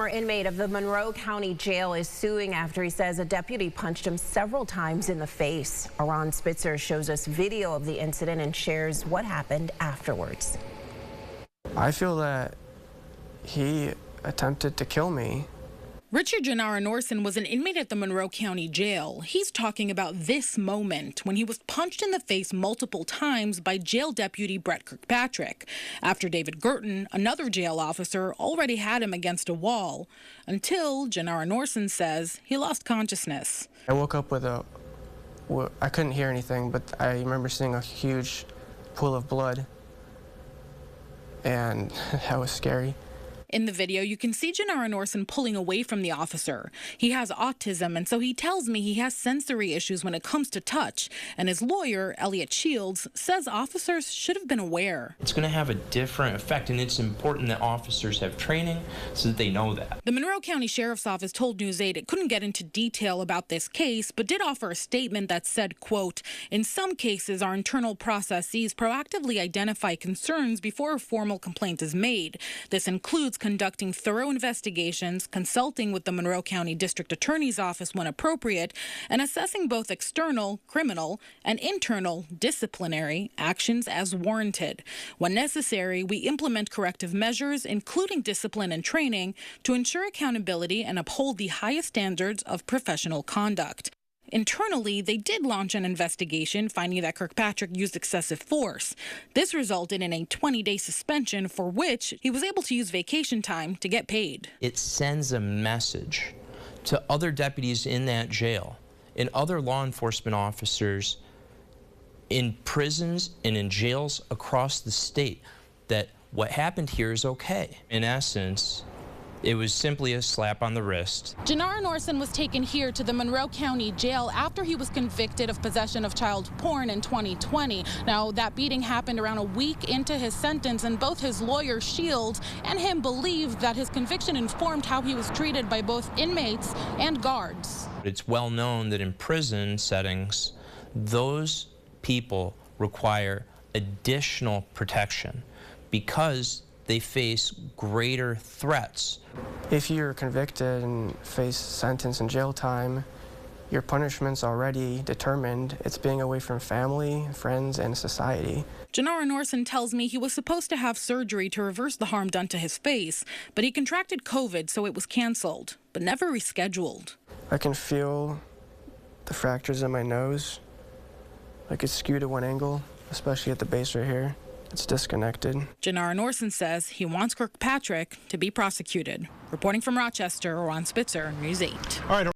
former inmate of the Monroe County Jail is suing after he says a deputy punched him several times in the face. Ron Spitzer shows us video of the incident and shares what happened afterwards. I feel that he attempted to kill me. Richard Dzionara-Norsen was an inmate at the Monroe County Jail. He's talking about this moment when he was punched in the face multiple times by jail deputy Brett Kirkpatrick, after David Gertin, another jail officer, already had him against a wall, until Dzionara-Norsen says he lost consciousness. I woke up with I couldn't hear anything, but I remember seeing a huge pool of blood, and that was scary. In the video, you can see Dzionara-Norsen pulling away from the officer. He has autism, and so he tells me he has sensory issues when it comes to touch. And his lawyer, Elliot Shields, says officers should have been aware. It's going to have a different effect, and it's important that officers have training so that they know that. The Monroe County Sheriff's Office told News 8 it couldn't get into detail about this case, but did offer a statement that said, quote, "In some cases, our internal processes proactively identify concerns before a formal complaint is made. This includes conducting thorough investigations, consulting with the Monroe County District Attorney's Office when appropriate, and assessing both external, criminal, and internal, disciplinary actions as warranted. When necessary, we implement corrective measures, including discipline and training, to ensure accountability and uphold the highest standards of professional conduct." Internally, they did launch an investigation, finding that Kirkpatrick used excessive force. This resulted in a 20-day suspension, for which he was able to use vacation time to get paid. It sends a message to other deputies in that jail and other law enforcement officers in prisons and in jails across the state that what happened here is okay. In essence, it was simply a slap on the wrist. Dzionara-Norsen was taken here to the Monroe County Jail after he was convicted of possession of child porn in 2020. Now, that beating happened around a week into his sentence, and both his lawyer, Shields, and him believed that his conviction informed how he was treated by both inmates and guards. It's well known that in prison settings, those people require additional protection because they face greater threats. If you're convicted and face sentence and jail time, your punishment's already determined. It's being away from family, friends, and society. Dzionara-Norsen tells me he was supposed to have surgery to reverse the harm done to his face, but he contracted COVID, so it was canceled, but never rescheduled. I can feel the fractures in my nose. Like it's skewed at one angle, especially at the base right here. It's disconnected. Dzionara-Norsen says he wants Kirkpatrick to be prosecuted. Reporting from Rochester, Ron Spitzer, News 8. All right.